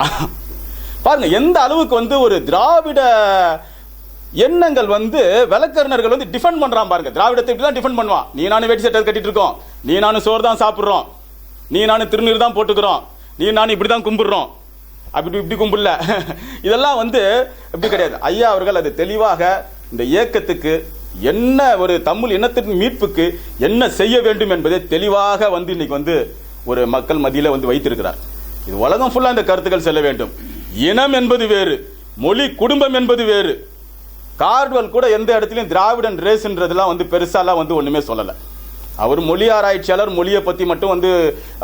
தான். பாருங்க எந்த அளவுக்கு வந்து ஒரு திராவிட எண்ணங்கள் வந்து வழக்கறிஞர்கள் வந்து டிஃபெண்ட் பண்றான் பாருங்க. திராவிடத்தை இப்படி தான் டிஃபெண்ட் பண்ணுவான். நீ நானும் வேட்டி சட்டை கட்டிட்டு இருக்கோம், நீ நானும் சோறு தான் சாப்பிட்றோம், நீ நானும் திருநீர் தான் போட்டுக்கிறோம், நீ நானும் இப்படி தான் கும்பிடுறோம், அப்படி இப்படி கும்பிடல. இதெல்லாம் வந்து இப்படி கிடையாது. ஐயா அவர்கள் அது தெளிவாக இந்த இயக்கத்துக்கு என்ன ஒரு தமிழ் இனத்தின் மீட்புக்கு என்ன செய்ய வேண்டும் என்பதை தெளிவாக வந்து இன்னைக்கு வந்து ஒரு மக்கள் மத்தியில வந்து வைத்திருக்கிறார். இது உலகம் ஃபுல்லா இந்த கருத்துக்கள் செல்ல வேண்டும். இனம் என்பது வேறு, மொழி குடும்பம் என்பது வேறு. கார்டுவல் கூட எந்த இடத்துலையும் திராவிடன் ரேஸ்ன்றதுலாம் வந்து பெருசாலாம் வந்து ஒண்ணுமே சொல்லலை. அவர் மொழி ஆராய்ச்சியாளர், மொழியை பத்தி மட்டும் வந்து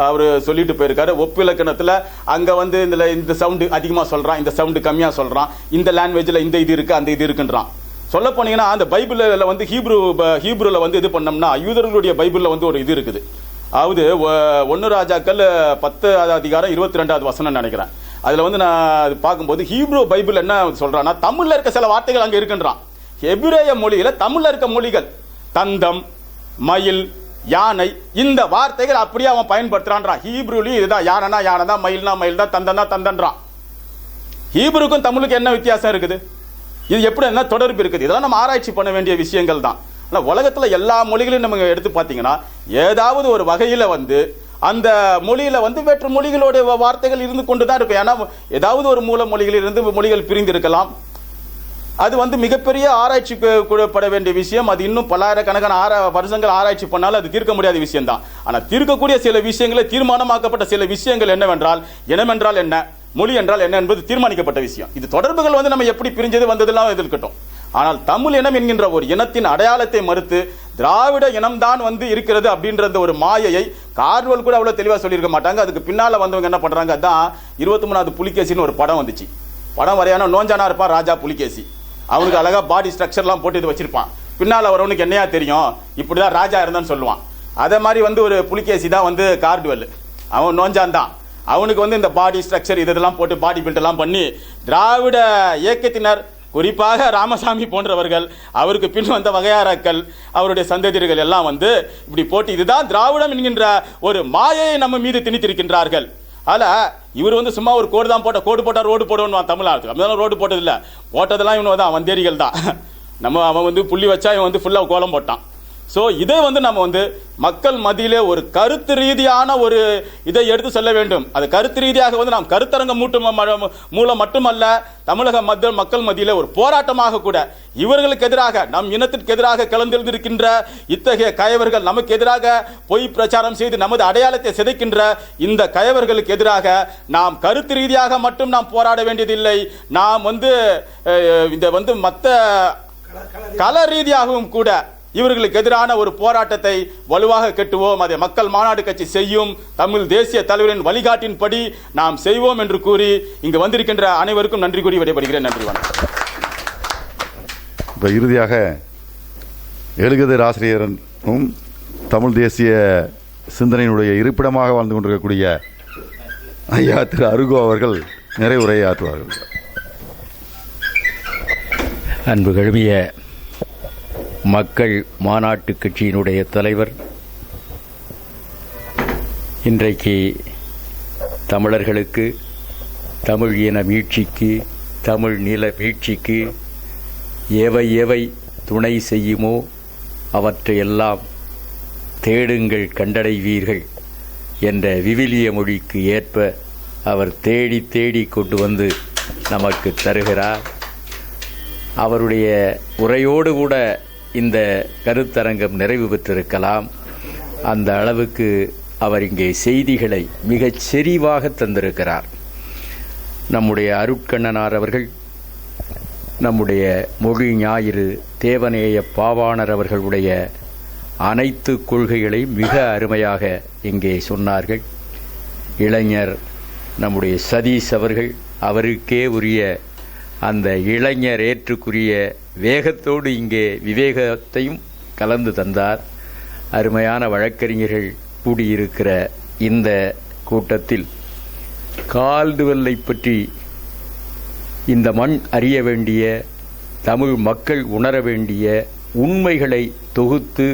அவர் சொல்லிட்டு போயிருக்காரு. ஒப்பிலக்கணத்துல அங்க வந்து இந்த சவுண்டு அதிகமா சொல்றான், இந்த சவுண்டு கம்மியா சொல்றான், இந்த லாங்குவேஜ்ல இந்த இது இருக்கு அந்த இது இருக்குன்றான். சொல்ல போனீங்கன்னா அந்த பைபிள்ல வந்து ஹீப்ரூல வந்து இது பண்ணோம்னா யூதர்களுடைய பைபிள்ல வந்து ஒரு இது இருக்குது. அதாவது 1 ராஜாக்கள் 10 அதிகாரம் 22வது வசனம் நினைக்கிறேன். அதுல வந்து நான் பார்க்கும்போது ஹீப்ரூ பைபிள் என்ன சொல்றான்னா தமிழ்ல இருக்க சில வார்த்தைகள் அங்க இருக்குன்றான். எபிரேய மொழியில தமிழ்ல இருக்க மொழிகள் தந்தம், மயில், யானை, இந்த வார்த்தைகள் அப்படியே அவன் பயன்படுத்துறான். ஹீப்ரூலயும் இதுதான், யானைனா யானை தான், மயில்னா மயில் தான், தந்தம்னா தந்தன்றான். ஹீப்ரூக்கும் தமிழுக்கு என்ன வித்தியாசம் இருக்குது? இது எப்படி என்ன தொடர்பு இருக்குது? இதெல்லாம் நம்ம ஆராய்ச்சி பண்ண வேண்டிய விஷயங்கள் தான். ஆனால் உலகத்தில் எல்லா மொழிகளையும் நம்ம எடுத்து பார்த்தீங்கன்னா ஏதாவது ஒரு வகையில் வந்து அந்த மொழியில வந்து வேற்று மொழிகளோட வார்த்தைகள் இருந்து கொண்டு தான் இருக்கும். ஏன்னா ஏதாவது ஒரு மூல மொழிகளில் இருந்து மொழிகள் பிரிந்து இருக்கலாம். அது வந்து மிகப்பெரிய ஆராய்ச்சி பட வேண்டிய விஷயம். அது இன்னும் பல்லாயிரக்கணக்கான வருஷங்கள் ஆராய்ச்சி பண்ணாலும் அது தீர்க்க முடியாத விஷயம் தான். ஆனால் தீர்க்கக்கூடிய சில விஷயங்களை, தீர்மானமாக்கப்பட்ட சில விஷயங்கள் என்னவென்றால், இனம் என்றால் என்ன, மொழி என்றால் என்ன என்பது தீர்மானிக்கப்பட்ட விஷயம். இது தொடர்புகள் வந்து நம்ம எப்படி பிரிஞ்சது வந்ததெல்லாம் இருக்கட்டும். ஆனால் தமிழ் இனம் என்கின்ற ஒரு இனத்தின் அடையாளத்தை மறுத்து திராவிட இனம்தான் வந்து இருக்கிறது அப்படின்ற ஒரு மாயையை கார்வல் கூட அவ்வளவு தெளிவாக சொல்லியிருக்க மாட்டாங்க. அதுக்கு பின்னால வந்தவங்க என்ன பண்றாங்க, அதான் 23வது புலிகேசின்னு ஒரு படம் வந்துச்சு. படம் வரையான நோஞ்சானா இருப்பான் ராஜா புலிகேசி. அவனுக்கு அழகா பாடி ஸ்ட்ரக்சர்லாம் போட்டு இது வச்சிருப்பான். பின்னால் வரவனுக்கு என்னையா தெரியும், இப்படிதான் ராஜா இருந்தான்னு சொல்லுவான். அதே மாதிரி வந்து ஒரு புலிகேசி தான் வந்து கார்டுவல். அவன் நோஞ்சான் தான். அவனுக்கு வந்து இந்த பாடி ஸ்ட்ரக்சர் இதெல்லாம் போட்டு பாடி பில்ட் எல்லாம் பண்ணி திராவிட இயக்கத்தினர், குறிப்பாக ராமசாமி போன்றவர்கள், அவருக்கு பின் வந்த வகையாராக்கள், அவருடைய சந்ததியர்கள் எல்லாம் வந்து இப்படி போட்டு இதுதான் திராவிடம் என்கின்ற ஒரு மாயையை நம்ம மீது திணித்திருக்கின்றார்கள். அதில் இவர் வந்து சும்மா ஒரு கோடு தான் கோடு போட்டால் ரோடு போடுவான் தமிழ்நாட்டுக்கு. அப்படிதான் ரோடு போட்டதில்லை, போட்டதெல்லாம் இவன் தான் வந்தேரிகள் தான். அவன் வந்து புள்ளி வச்சா இவன் வந்து ஃபுல்லாக கோலம் போட்டான். ஸோ இதை வந்து நம்ம வந்து மக்கள் மத்தியிலே ஒரு கருத்து ரீதியான ஒரு இதை எடுத்து சொல்ல வேண்டும். அது கருத்து ரீதியாக வந்து நாம் கருத்தரங்கம் மூலம் மட்டுமல்ல, தமிழக மக்கள் மத்தியிலே ஒரு போராட்டமாக கூட இவர்களுக்கு எதிராக, நம் இனத்திற்கு எதிராக கலந்திருக்கின்ற இத்தகைய கயவர்கள், நமக்கு எதிராக பொய் பிரச்சாரம் செய்து நமது அடையாளத்தை சிதைக்கின்ற இந்த கயவர்களுக்கு எதிராக நாம் கருத்து ரீதியாக மட்டும் நாம் போராட வேண்டியதில்லை. நாம் வந்து இந்த வந்து மற்ற கள ரீதியாகவும் கூட இவர்களுக்கு எதிரான ஒரு போராட்டத்தை வலுவாக கட்டுவோம். அதை மக்கள் மாநாடு கட்சி செய்யும். தமிழ் தேசிய தலைவரின் வழிகாட்டின்படி நாம் செய்வோம் என்று கூறி இங்கு வந்திருக்கின்ற அனைவருக்கும் நன்றி கூறி விடைபெறுகிறேன். நன்றி, வணக்கம். இப்போ இறுதியாக எழுகதிர் ஆசிரியரும் தமிழ் தேசிய சிந்தனையினுடைய இருப்பிடமாக வாழ்ந்து கொண்டிருக்கக்கூடிய ஐயா திரு அருகோ அவர்கள் நிறைவுரையை ஆற்றுவார்கள். அன்பு கழுமிய மக்கள் மாநாட்டு கட்சியினுடைய தலைவர், இன்றைக்கு தமிழர்களுக்கு, தமிழ் இன மீட்சிக்கு, தமிழ் நில மீட்சிக்கு எவை எவை துணை செய்யுமோ அவற்றையெல்லாம் தேடுங்கள் கண்டடைவீர்கள் என்ற விவிலிய மொழிக்கு ஏற்ப அவர் தேடி தேடி கொண்டு வந்து நமக்கு தருகிறார். அவருடைய உரையோடு கூட இந்த கருத்தரங்கம் நிறைவு பெற்றிருக்கலாம். அந்த அளவுக்கு அவர் இங்கே செய்திகளை மிகச் செறிவாக தந்திருக்கிறார். நம்முடைய அருட்கண்ணனார் அவர்கள், நம்முடைய மொழி ஞாயிறு தேவநேய பாவாணர் அவர்களுடைய அனைத்து கொள்கைகளை மிக அருமையாக இங்கே சொன்னார்கள். இளைஞர் நம்முடைய சதீஷ் அவர்கள், அவருக்கே உரிய அந்த இளைஞர் ஏற்றுக்குரிய வேகத்தோடு இங்கே விவேகத்தையும் கலந்து தந்தார். அருமையான வழக்கறிஞர்கள் கூடியிருக்கிற இந்த கூட்டத்தில் கால்டுவெல்லை பற்றி இந்த மண் அறிய வேண்டிய, தமிழ் மக்கள் உணர வேண்டிய உண்மைகளை தொகுத்து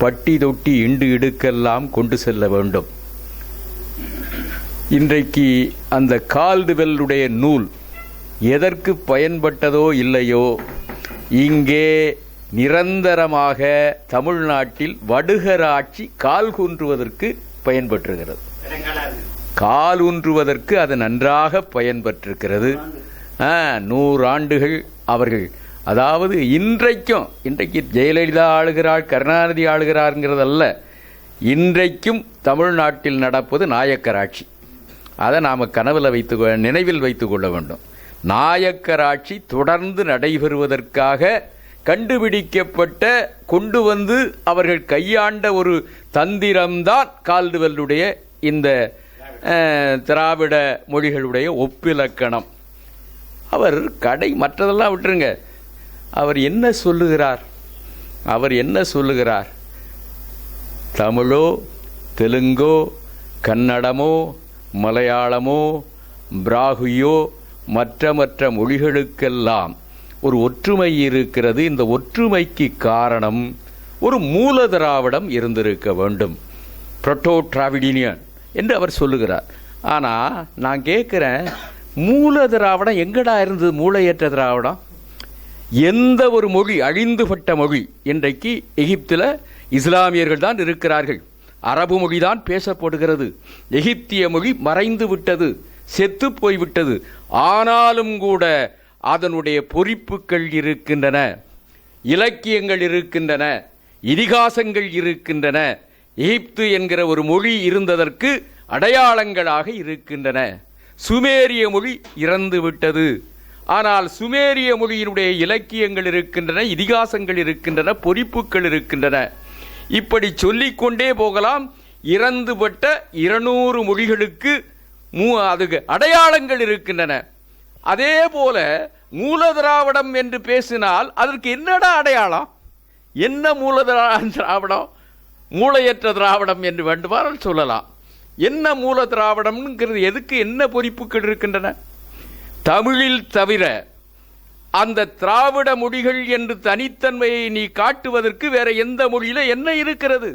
பட்டி தொட்டி இண்டு இடுக்கெல்லாம் கொண்டு செல்ல வேண்டும். இன்றைக்கு அந்த கால்டுவெல்லுடைய நூல் எதற்கு பயன்பட்டதோ இல்லையோ, இங்கே நிரந்தரமாக தமிழ்நாட்டில் வடுகர் ஆட்சி கால் ஊன்றுவதற்கு பயன்பட்டிருக்கிறது. கால் ஊன்றுவதற்கு அது நன்றாக பயன்பட்டிருக்கிறது. 100 ஆண்டுகள் அவர்கள், அதாவது இன்றைக்கு ஜெயலலிதா ஆளுகிறார், கருணாநிதி ஆளுகிறார்ங்கிறதல்ல, இன்றைக்கும் தமிழ்நாட்டில் நடப்பது நாயக்கர் ஆட்சி. அதை நாம் நினைவில் வைத்துக் கொள்ள வேண்டும். நாயக்கர் ஆட்சி தொடர்ந்து நடைபெறுவதற்காக கண்டுபிடிக்கப்பட்ட, கொண்டு வந்து அவர்கள் கையாண்ட ஒரு தந்திரம்தான் கால்டுவெல்லுடைய இந்த திராவிட மொழிகளுடைய ஒப்பிலக்கணம். அவர் மற்றதெல்லாம் விட்டுருங்க, அவர் என்ன சொல்லுகிறார்? தமிழோ, தெலுங்கோ, கன்னடமோ, மலையாளமோ, பிராகுயோ, மற்ற மொழிகளுக்கெல்லாம் ஒரு ஒற்றுமை இருக்கிறது. இந்த ஒற்றுமைக்கு காரணம் ஒரு மூல திராவிடம் இருந்திருக்க வேண்டும், புரோட்டோ டிராவிடினியன் என்று அவர் சொல்லுகிறார். ஆனால் நான் கேட்குறேன், மூல திராவிடம் எங்கடா இருந்தது? மூளையற்ற திராவிடம். எந்த ஒரு மொழி, அழிந்துபட்ட மொழி, இன்றைக்கு எகிப்தில் இஸ்லாமியர்கள் தான் இருக்கிறார்கள், அரபு மொழி தான் பேசப்படுகிறது, எகிப்திய மொழி மறைந்து விட்டது, செத்து போய்விட்டது. ஆனாலும் கூட அதனுடைய பொறிப்புகள் இருக்கின்றன, இலக்கியங்கள் இருக்கின்றன, இதிகாசங்கள் இருக்கின்றன. எகிப்து என்கிற ஒரு மொழி இருந்ததற்கு அடையாளங்களாக இருக்கின்றன. சுமேரிய மொழி இறந்து விட்டது, ஆனால் சுமேரிய மொழியினுடைய இலக்கியங்கள் இருக்கின்றன, இதிகாசங்கள் இருக்கின்றன, பொறிப்புகள் இருக்கின்றன. இப்படி சொல்லிக்கொண்டே போகலாம். இறந்துபட்ட 200 மொழிகளுக்கு அதுக்கு அடையாளங்கள் இருக்கின்றன. அதே போல மூல திராவிடம் என்று பேசினால் அதற்கு என்னடா அடையாளம்? என்ன மூல திராவிடம்? மூளையற்ற திராவிடம் என்று வேண்டுமானால் சொல்லலாம். என்ன மூல திராவிடம்ங்கிறது எதுக்கு? என்ன பொறிப்புகள் இருக்கின்றன? தமிழில் தவிர அந்த திராவிட மொழிகள் என்று தனித்தன்மையை நீ காட்டுவதற்கு வேற எந்த மொழியில என்ன இருக்கிறது?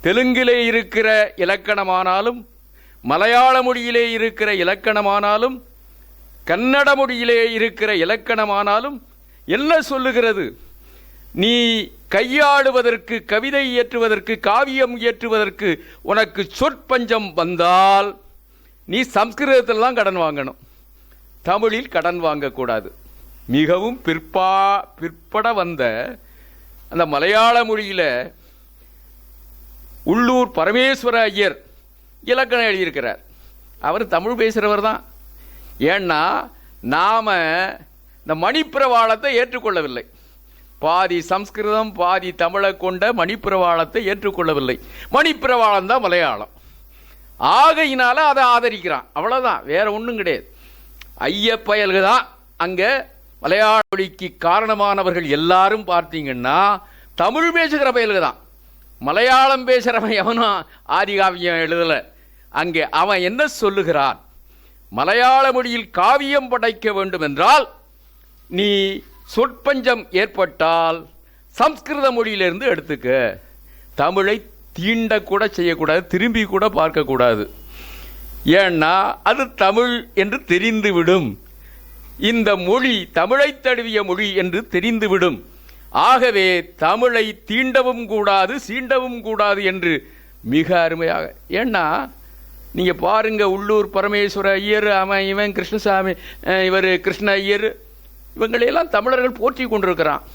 தெலுங்கிலே இருக்கிற இலக்கணமானாலும், மலையாள மொழியிலே இருக்கிற இலக்கணமானாலும், கன்னட மொழியிலே இருக்கிற இலக்கணமானாலும் என்ன சொல்லுகிறது? நீ கையாளுவதற்கு, கவிதை இயற்றுவதற்கு, காவியம் இயற்றுவதற்கு உனக்கு சொற்பஞ்சம் வந்தால் நீ சம்ஸ்கிருதத்திலாம் கடன் வாங்கணும், தமிழில் கடன் வாங்கக்கூடாது. மிகவும் பிற்பட வந்த அந்த மலையாள மொழியில உள்ளூர் பரமேஸ்வர ஐயர் இலக்கணம் எழுதியிருக்கிறார். அவர் தமிழ் பேசுகிறவர் தான். ஏன்னா நாம இந்த மணிப்பிரவாளத்தை ஏற்றுக்கொள்ளவில்லை. பாதி சம்ஸ்கிருதம் பாதி தமிழை கொண்ட மணிப்பிரவாளத்தை ஏற்றுக்கொள்ளவில்லை. மணிப்பிரவாளம் தான் மலையாளம். ஆகையினால அதை ஆதரிக்கிறான், அவ்வளவுதான், வேற ஒன்றும் கிடையாது. ஐயப்பயல்கள் தான் அங்கே மலையாள மொழிக்கு காரணமானவர்கள். எல்லாரும் பார்த்தீங்கன்னா தமிழ் பேசுகிற பயல்கள் தான். மலையாளம் பேசுகிறவன் எவனும் ஆதிகாவியம் எழுதலை. அங்கே அவன் என்ன சொல்லுகிறான்? மலையாள மொழியில் காவியம் படைக்க வேண்டும் என்றால் நீ சொற்பஞ்சம் ஏற்பட்டால் சம்ஸ்கிருத மொழியிலிருந்து எடுத்துக்க, தமிழை தீண்டக்கூட செய்யக்கூடாது, திரும்பி கூட பார்க்கக்கூடாது. ஏன்னா அது தமிழ் என்று தெரிந்துவிடும். இந்த மொழி தமிழை தழுவிய மொழி என்று தெரிந்துவிடும். ஆகவே தமிழை தீண்டவும் கூடாது, சீண்டவும் கூடாது என்று மிக அருமையாக. ஏன்னா நீங்க பாருங்க, உள்ளூர் பரமேஸ்வர ஐயர், அவன் இவன் கிருஷ்ணசாமி, இவர் கிருஷ்ண ஐயர், இவங்களையெல்லாம் தமிழர்கள் போற்றி கொண்டிருக்கிறான்.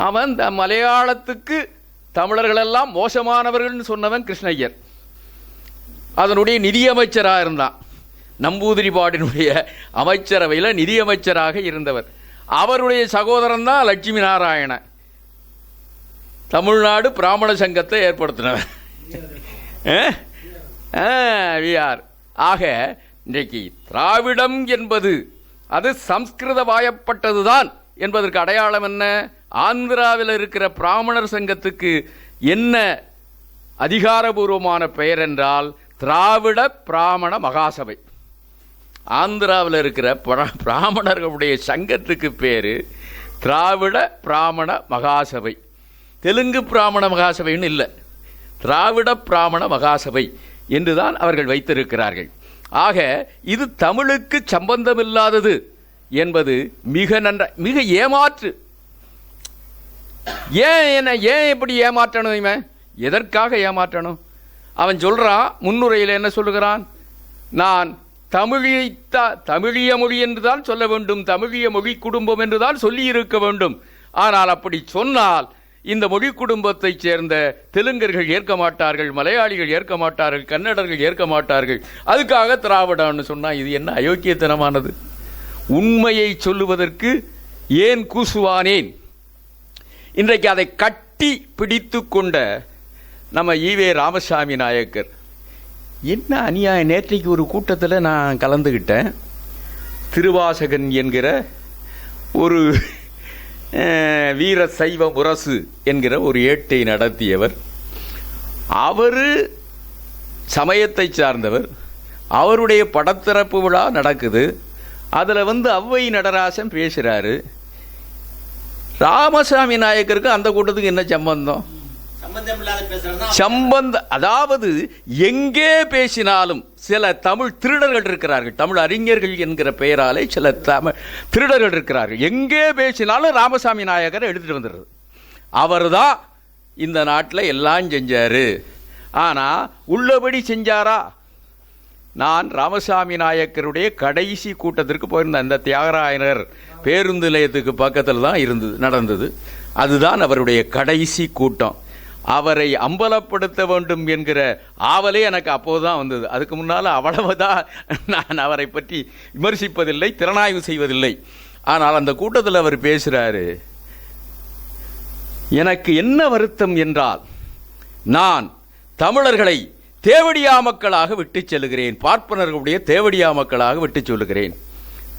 அவன் மலையாளத்துக்கு தமிழர்களெல்லாம் மோசமானவர்கள் சொன்னவன் கிருஷ்ணய்யர். அதனுடைய நிதியமைச்சராக இருந்தான். நம்பூதிரிபாடினுடைய அமைச்சரவையில் நிதியமைச்சராக இருந்தவர். அவருடைய சகோதரன் தான் லட்சுமி நாராயண, தமிழ்நாடு பிராமண சங்கத்தை ஏற்படுத்தினவர். ஆக இன்றைக்கு திராவிடம் என்பது அது சம்ஸ்கிருதவாயப்பட்டதுதான் என்பதற்கு அடையாளம் என்ன? ஆந்திராவில் இருக்கிற பிராமணர் சங்கத்துக்கு என்ன அதிகாரபூர்வமான பெயர் என்றால் திராவிட பிராமண மகாசபை. ஆந்திராவில் இருக்கிற பிராமணர்களுடைய சங்கத்துக்கு பேரு திராவிட பிராமண மகாசபை. தெலுங்கு பிராமண மகாசபைன்னு இல்லை, திராவிட பிராமண மகாசபை. என்றுதான் அவர்கள் வைத்திருக்கிறார்கள். ஆக இது தமிழுக்கு சம்பந்தமில்லாதது என்பது மிக ஏமாற்று. ஏன் எப்படி ஏமாற்றணும்? இவன் எதற்காக ஏமாற்றணும்? அவன் சொல்றான், முன்னுரையில் என்ன சொல்லுகிறான்? நான் தமிழிய மொழி என்றுதான் சொல்ல வேண்டும், தமிழிய மொழி குடும்பம் என்றுதான் சொல்லி இருக்க வேண்டும். ஆனால் அப்படி சொன்னால் இந்த மொழி குடும்பத்தைச் சேர்ந்த தெலுங்கர்கள் ஏற்க மாட்டார்கள், மலையாளிகள் ஏற்க மாட்டார்கள், கன்னடர்கள் ஏற்க மாட்டார்கள். அதுக்காக திராவிடம்னு சொன்னா இது என்ன அயோக்கியத்தனமானது? உண்மையை சொல்லுவதற்கு ஏன் கூசுவானேன்? இன்றைக்கு அதை கட்டி பிடித்து கொண்ட நம்ம ஈவே ராமசாமி நாயக்கர் என்ன அநியாயம். நேற்றைக்கு ஒரு கூட்டத்தில் நான் கலந்துக்கிட்டேன். திருவாசகன் என்கிற ஒரு வீர சைவ முரசு என்கிற ஒரு ஏட்டை நடத்தியவர். அவர் சமயத்தை சார்ந்தவர். அவருடைய படத்திறப்பு விழா நடக்குது. அதில் ஔவை நடராசன் பேசுகிறாரு. ராமசாமி நாயக்கருக்கு அந்த கூட்டத்துக்கு என்ன சம்பந்தம்? அதாவது எங்கே பேசினாலும் சில தமிழ் திருடர்கள் இருக்கிறார்கள், தமிழ் அறிஞர்கள் என்கிற பெயராலே சில தமிழ் திருடர்கள் இருக்கிறார்கள். எங்கே பேசினாலும் ராமசாமி நாயக்கரை எடுத்துட்டு வந்துடுறது. அவர் தான் இந்த நாட்டில் எல்லாம் செஞ்சாரு. ஆனா உள்ளபடி செஞ்சாரா? நான் ராமசாமி நாயக்கருடைய கடைசி கூட்டத்திற்கு போயிருந்தேன். அந்த தியாகராயனர் பேருந்து நிலையத்துக்கு பக்கத்தில் தான் நடந்தது. அதுதான் அவருடைய கடைசி கூட்டம். அவரை அம்பலப்படுத்த வேண்டும் என்கிற ஆவலே எனக்கு அப்போதுதான் வந்தது. அதுக்கு முன்னால் அவ்வளவுதான் நான் அவரை பற்றி விமர்சிப்பதில்லை, திறனாய்வு செய்வதில்லை. ஆனால் அந்த கூட்டத்தில் அவர் பேசுகிறாரு, எனக்கு என்ன வருத்தம் என்றால் நான் தமிழர்களை தேவடியா மக்களாக விட்டு செல்கிறேன், பார்ப்பனர்களுடைய தேவடியா மக்களாக விட்டு சொல்லுகிறேன்.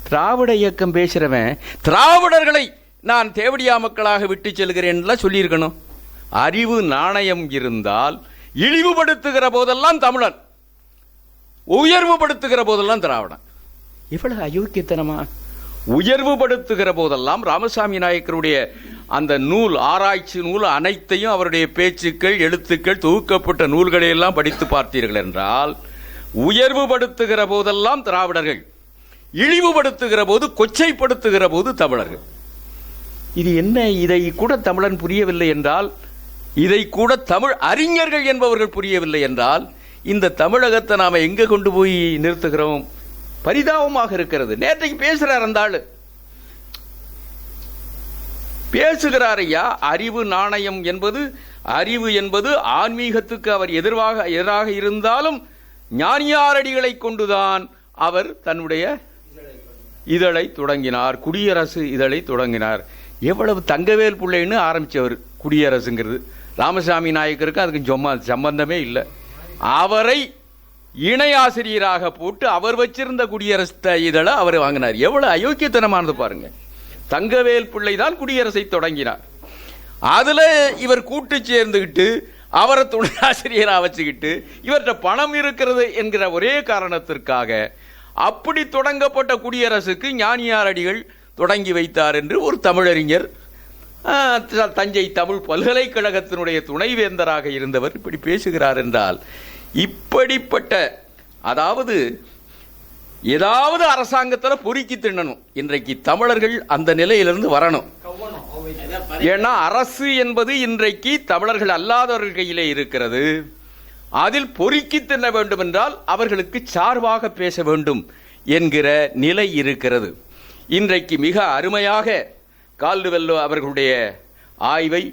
திராவிட இயக்கம் பேசுகிறவன் திராவிடர்களை நான் தேவடியா மக்களாக விட்டு செல்கிறேன் சொல்லியிருக்கணும். அறிவு நாணயம் இருந்தால் இழிவுபடுத்துகிற போதெல்லாம் தமிழன், உயர்வுபடுத்துகிற போதெல்லாம் திராவிடன். இவ்வளவு அயோக்கியத்தனமா? உயர்வுபடுத்துகிற போதெல்லாம் ராமசாமி நாயக்கருடைய அந்த நூல், ஆராய்ச்சி நூல் அனைத்தையும், அவருடைய பேச்சுக்கள், எழுத்துக்கள், தொகுக்கப்பட்ட நூல்களை எல்லாம் படித்து பார்த்தீர்கள் என்றால், உயர்வுபடுத்துகிற போதெல்லாம் திராவிடர்கள், இழிவுபடுத்துகிற போது, கொச்சைப்படுத்துகிற போது தமிழர்கள். இது என்ன? இதை கூட தமிழன் புரியவில்லை என்றால், இதை கூட தமிழ் அறிஞர்கள் என்பவர்கள் புரியவில்லை என்றால், இந்த தமிழகத்தை நாம எங்க கொண்டு போய் நிறுத்துகிறோம்? பரிதாபமாக இருக்கிறது. நேற்றைக்கு பேசுறார் அந்த ஆளு, பேசுகிறார் ஐயா. அறிவு நாணயம் என்பது, அறிவு என்பது ஆன்மீகத்துக்கு அவர் எதிராக இருந்தாலும் ஞானியாரடிகளை கொண்டுதான் அவர் தன்னுடைய இதழை தொடங்கினார், குடியரசு இதழை தொடங்கினார். எவ்வளவு தங்கவேல் பிள்ளைன்னு ஆரம்பிச்சவர் குடியரசுங்கிறது. ராமசாமி நாயக்கருக்கு அதுக்கு சம்பந்தமே இல்லை. அவரை இணை ஆசிரியராக போட்டு அவர் வச்சிருந்த குடியரசு இதழை அவர் வாங்கினார். எவ்வளவு அயோக்கியத்தனமானது பாருங்க. தங்கவேல் பிள்ளை தான் குடியரசை தொடங்கினார். அதுல இவர் கூட்டு சேர்ந்துகிட்டு அவரை துணை ஆசிரியராக வச்சுக்கிட்டு இவர்கிட்ட பணம் இருக்கிறது என்கிற ஒரே காரணத்திற்காக அப்படி தொடங்கப்பட்ட குடியரசுக்கு ஞானியாரடிகள் தொடங்கி வைத்தார் என்று ஒரு தமிழறிஞர், தஞ்சை தமிழ் பல்கலைக்கழகத்தினுடைய துணைவேந்தராக இருந்தவர் இப்படி பேசுகிறார் என்றால், இப்படிப்பட்ட அதாவது ஏதாவது அரசாங்கத்தில் பொறுக்கி தின்னணும். இன்றைக்கு தமிழர்கள் அந்த நிலையிலிருந்து வரணும். ஏன்னா அரசு என்பது இன்றைக்கு தமிழர்கள் அல்லாதவர்கள் கையிலே இருக்கிறது. அதில் பொறுக்கி தின்ன வேண்டும் என்றால் அவர்களுக்கு சார்பாக பேச வேண்டும் என்கிற நிலை இருக்கிறது. இன்றைக்கு மிக அருமையாக கால்டுவெல் அவர்களுடைய ஆய்வை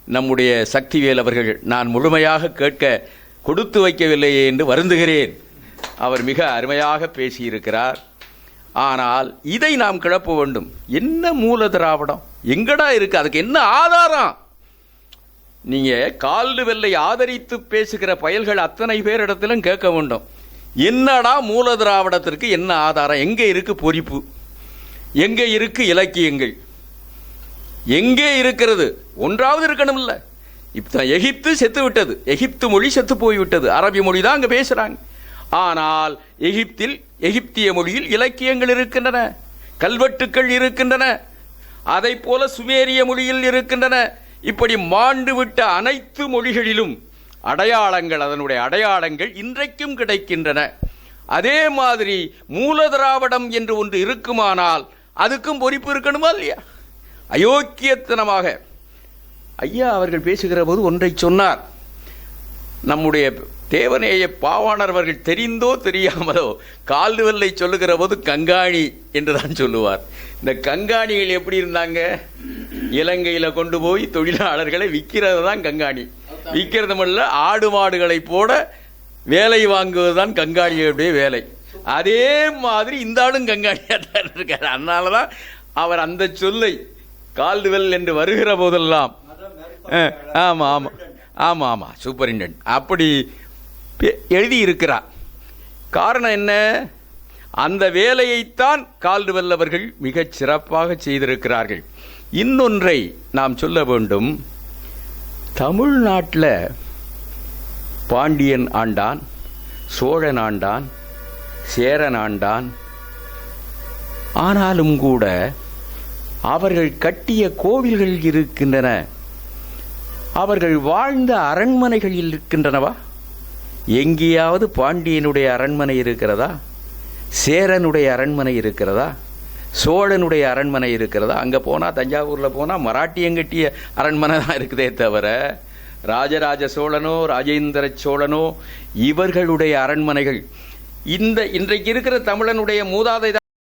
நம்முடைய சக்திவேல் அவர்கள் நான் முழுமையாக கேட்க கொடுத்து வைக்கவில்லையே என்று வருந்துகிறேன். அவர் மிக அருமையாக பேசியிருக்கிறார். ஆனால் இதை நாம் கிளப்ப வேண்டும். என்ன மூல திராவிடம் எங்கடா இருக்கு? அதுக்கு என்ன ஆதாரம்? நீங்க கால்டுவெல்லை ஆதரித்து பேசுகிற பயல்கள் அத்தனை பேரிடத்திலும் கேட்க வேண்டும். என்னடா மூல திராவிடத்திற்கு என்ன ஆதாரம்? எங்கே இருக்கு பொறிப்பு? எங்கே இருக்கு இலக்கியங்கள்? எங்கே இருக்கிறது? ஒன்றாவது இருக்கணும் இல்ல? இப்ப எகிப்து செத்து விட்டது, எகிப்து மொழி செத்து போய்விட்டது, அரபி மொழி தான் அங்க பேசுறாங்க. ஆனால் எகிப்திய மொழியில் இலக்கியங்கள் இருக்கின்றன, கல்வெட்டுக்கள் இருக்கின்றன, அதை போல சுமேரிய மொழியில் இருக்கின்றன. இப்படி மாண்டு விட்ட அனைத்து மொழிகளிலும் அடையாளங்கள், அதனுடைய அடையாளங்கள் இன்றைக்கும் கிடைக்கின்றன. அதே மாதிரி மூல திராவிடம் என்று ஒன்று இருக்குமானால் அதுக்கும் பொறுப்பு இருக்கணுமா இல்லையா? அயோக்கியத்தனமாக ஐயா அவர்கள் பேசுகிற போது ஒன்றை சொன்னார். நம்முடைய தேவநேய பாவாணர் அவர்கள் தெரிந்தோ தெரியாமலோ கால்டுவெல்லை சொல்லுகிற போது கங்காணி என்றுதான் சொல்லுவார். இந்த கங்காணிகள் எப்படி இருந்தாங்க? இலங்கையில் கொண்டு போய் தொழிலாளர்களை விற்கிறது தான் கங்காணி. விற்கிறதுமல்ல, ஆடு மாடுகளை போட வேலை வாங்குவது தான் கங்காணியுடைய வேலை. அதே மாதிரி இந்த ஆளும் கங்காணியாக தான் இருக்கார். அதனால தான் அவர் அந்த சொல்லை கால்டுவெல் என்று வருகிற போதெல்லாம் ஆமாம் ஆமாம் ஆமாம் ஆமாம் சூப்பரிண்டென்ட் அப்படி எழுதியிருக்கிறார். காரணம் என்ன? அந்த வேலையைத்தான் கால்டுவெல் அவர்கள் மிகச் சிறப்பாக செய்திருக்கிறார்கள். இன்னொன்றை நாம் சொல்ல வேண்டும். தமிழ்நாட்டில் பாண்டியன் ஆண்டான், சோழன் ஆண்டான், சேரன் ஆண்டான். ஆனாலும் கூட அவர்கள் கட்டிய கோவில்கள் இருக்கின்றன, அவர்கள் வாழ்ந்த அரண்மனைகள் இருக்கின்றனவா? எங்கேயாவது பாண்டியனுடைய அரண்மனை இருக்கிறதா? சேரனுடைய அரண்மனை இருக்கிறதா? சோழனுடைய அரண்மனை இருக்கிறதா? அங்கே போனால், தஞ்சாவூரில் போனால் மராட்டியங்கட்டிய அரண்மனை தான் இருக்குதே தவிர ராஜராஜ சோழனோ ராஜேந்திர சோழனோ இவர்களுடைய அரண்மனைகள் இன்றைக்கு இருக்கிற தமிழனுடைய மூதாதை